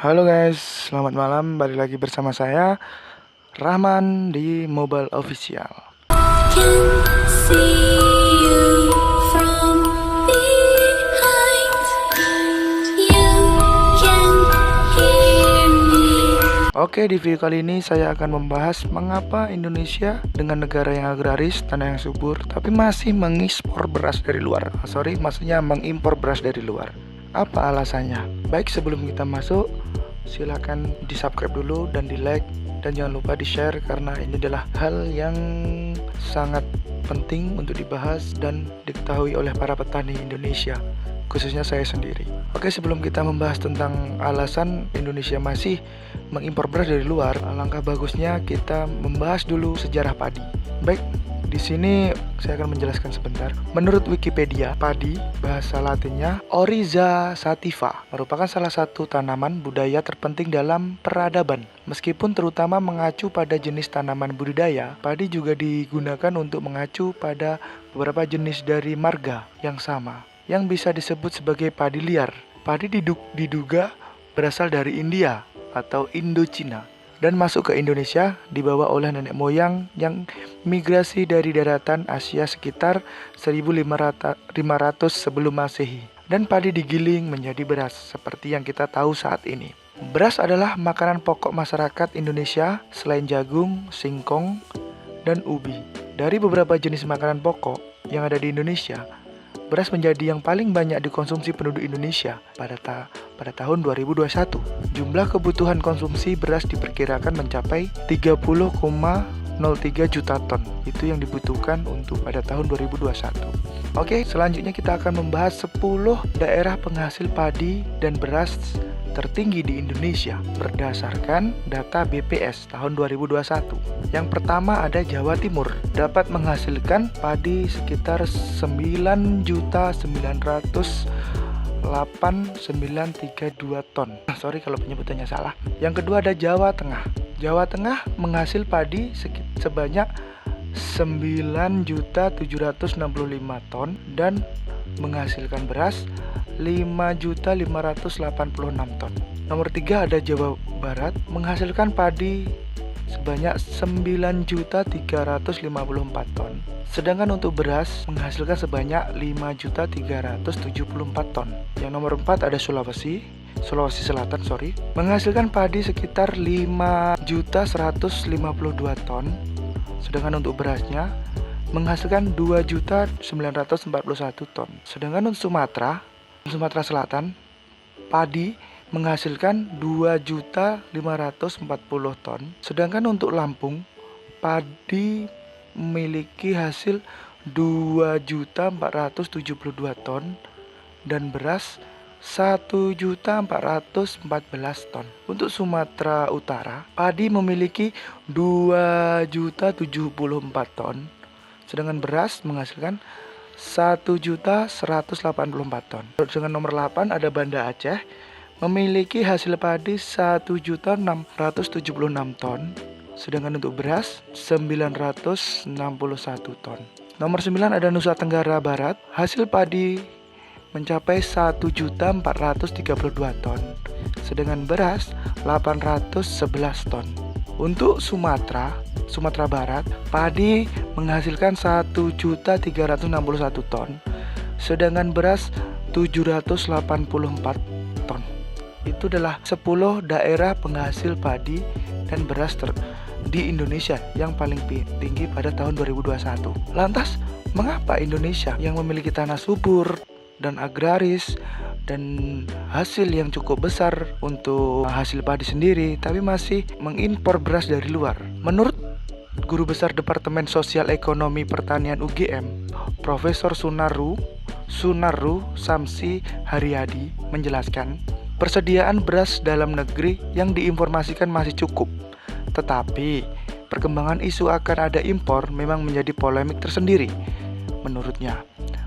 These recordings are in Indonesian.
Halo guys, selamat malam. Balik lagi bersama saya Rahman di Mobile Official. Oke, di video kali ini saya akan membahas mengapa Indonesia dengan negara yang agraris, tanah yang subur, tapi masih mengimpor beras dari luar. Maksudnya mengimpor beras dari luar. Apa alasannya? Baik, sebelum kita masuk, silakan di subscribe dulu dan di like, dan jangan lupa di share karena ini adalah hal yang sangat penting untuk dibahas dan diketahui oleh para petani Indonesia, khususnya saya sendiri. Oke, sebelum kita membahas tentang alasan Indonesia masih mengimpor beras dari luar, alangkah bagusnya kita membahas dulu sejarah padi. Baik, di sini saya akan menjelaskan sebentar. Menurut Wikipedia, padi bahasa Latinnya Oryza sativa merupakan salah satu tanaman budaya terpenting dalam peradaban. Meskipun terutama mengacu pada jenis tanaman budidaya, padi juga digunakan untuk mengacu pada beberapa jenis dari marga yang sama, yang bisa disebut sebagai padi liar. Padi diduga berasal dari India atau Indochina dan masuk ke Indonesia dibawa oleh nenek moyang yang migrasi dari daratan Asia sekitar 1500 sebelum Masehi. Dan padi digiling menjadi beras seperti yang kita tahu saat ini. Beras adalah makanan pokok masyarakat Indonesia selain jagung, singkong, dan ubi. Dari beberapa jenis makanan pokok yang ada di Indonesia, beras menjadi yang paling banyak dikonsumsi penduduk Indonesia pada tahun 2021. Jumlah kebutuhan konsumsi beras diperkirakan mencapai 30,03 juta ton. Itu yang dibutuhkan untuk pada tahun 2021. Oke, selanjutnya kita akan membahas 10 daerah penghasil padi dan beras tertinggi di Indonesia berdasarkan data BPS tahun 2021. Yang pertama ada Jawa Timur, dapat menghasilkan padi sekitar 9.908.932 ton. Sorry kalau penyebutannya salah. Yang kedua ada Jawa Tengah. Jawa Tengah menghasil padi sebanyak 9.765 ton dan menghasilkan beras 5.586 ton. Nomor 3 ada Jawa Barat, menghasilkan padi sebanyak 9.354 ton. Sedangkan untuk beras menghasilkan sebanyak 5.374 ton. Yang nomor 4 ada Sulawesi Selatan, menghasilkan padi sekitar 5.152 ton. Sedangkan untuk berasnya menghasilkan 2.941 ton. Sedangkan untuk Sumatera Selatan, padi menghasilkan 2.540 ton. Sedangkan untuk Lampung, padi memiliki hasil 2.472 ton dan beras 1.414 ton. Untuk Sumatera Utara, padi memiliki 2.074 ton. Sedangkan beras menghasilkan 1.184 ton. Dengan nomor 8 ada Banda Aceh, memiliki hasil padi 1.676 ton. Sedangkan untuk beras 961 ton. Nomor 9 ada Nusa Tenggara Barat, hasil padi mencapai 1.432 ton. Sedangkan beras 811 ton. Untuk Sumatera Barat, padi menghasilkan 1.361 ton, sedangkan beras 784 ton. Itu adalah 10 daerah penghasil padi dan beras di Indonesia yang paling tinggi pada tahun 2021. Lantas, mengapa Indonesia yang memiliki tanah subur dan agraris dan hasil yang cukup besar untuk hasil padi sendiri, tapi masih mengimpor beras dari luar? Menurut Guru Besar Departemen Sosial Ekonomi Pertanian UGM, Profesor Sunarru Samsi Haryadi menjelaskan, persediaan beras dalam negeri yang diinformasikan masih cukup. Tetapi, perkembangan isu akan ada impor memang menjadi polemik tersendiri. Menurutnya,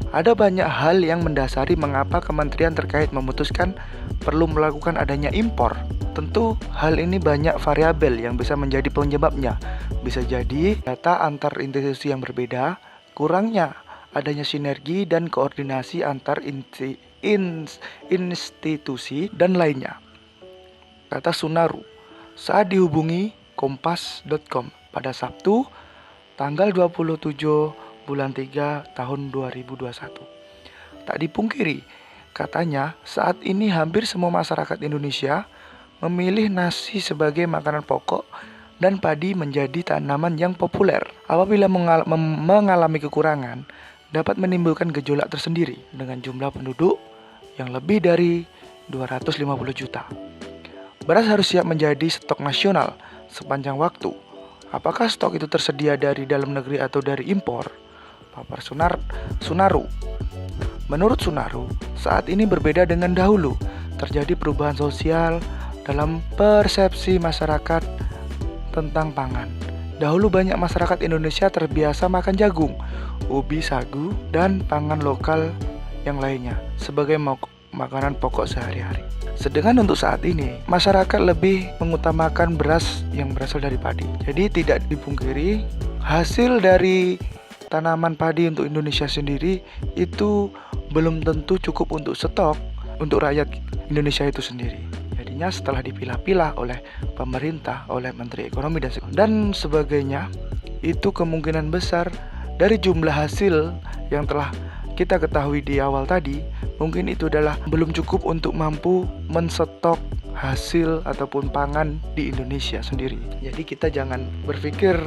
ada banyak hal yang mendasari mengapa kementerian terkait memutuskan perlu melakukan adanya impor. Tentu hal ini banyak variabel yang bisa menjadi penyebabnya. Bisa jadi data antar institusi yang berbeda, kurangnya adanya sinergi dan koordinasi antar institusi dan lainnya. kata Sunaru saat dihubungi kompas.com pada Sabtu tanggal 27 bulan 3 tahun 2021. Tak dipungkiri, katanya saat ini hampir semua masyarakat Indonesia memilih nasi sebagai makanan pokok dan padi menjadi tanaman yang populer. Apabila mengalami kekurangan, dapat menimbulkan gejolak tersendiri dengan jumlah penduduk yang lebih dari 250 juta. Beras harus siap menjadi stok nasional sepanjang waktu. Apakah stok itu tersedia dari dalam negeri atau dari impor? Papar Sunaru. Menurut Sunaru, saat ini berbeda dengan dahulu. Terjadi perubahan sosial dalam persepsi masyarakat tentang pangan. Dahulu banyak masyarakat Indonesia terbiasa makan jagung, ubi, sagu, dan pangan lokal yang lainnya sebagai makanan pokok sehari-hari. Sedangkan untuk saat ini, masyarakat lebih mengutamakan beras yang berasal dari padi. Jadi tidak dipungkiri, hasil dari tanaman padi untuk Indonesia sendiri itu belum tentu cukup untuk stok untuk rakyat Indonesia itu sendiri. Jadinya setelah dipilah-pilah oleh pemerintah, oleh Menteri Ekonomi dan sebagainya, itu kemungkinan besar dari jumlah hasil yang telah kita ketahui di awal tadi, mungkin itu adalah belum cukup untuk mampu mensetok hasil ataupun pangan di Indonesia sendiri. Jadi kita jangan berpikir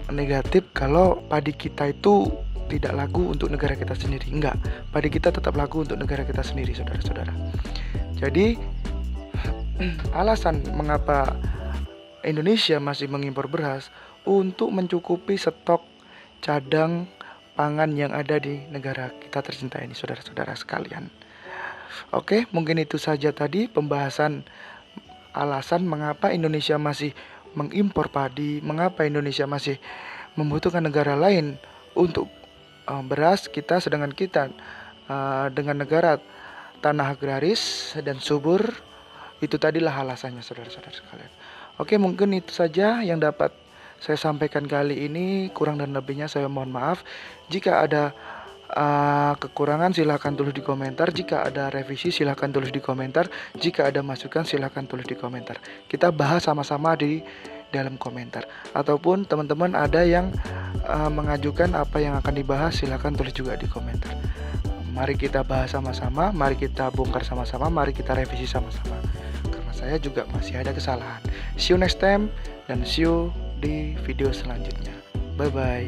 negatif kalau padi kita itu tidak laku untuk negara kita sendiri. Enggak, padi kita tetap laku untuk negara kita sendiri, saudara-saudara. Jadi alasan mengapa Indonesia masih mengimpor beras untuk mencukupi stok cadang pangan yang ada di negara kita tercinta ini, saudara-saudara sekalian. Oke, mungkin itu saja tadi pembahasan alasan mengapa Indonesia masih mengimpor padi, mengapa Indonesia masih membutuhkan negara lain untuk beras kita, sedangkan kita dengan negara tanah agraris dan subur. Itu tadilah alasannya, saudara-saudara sekalian. Oke, mungkin itu saja yang dapat saya sampaikan kali ini. Kurang dan lebihnya saya mohon maaf. Jika ada kekurangan silahkan tulis di komentar. Jika ada revisi silahkan tulis di komentar. Jika ada masukan silahkan tulis di komentar. Kita bahas sama-sama di dalam komentar. Ataupun teman-teman ada yang mengajukan apa yang akan dibahas, silahkan tulis juga di komentar. Mari kita bahas sama-sama, mari kita bongkar sama-sama, mari kita revisi sama-sama. Karena saya juga masih ada kesalahan. See you next time dan see you di video selanjutnya. Bye bye.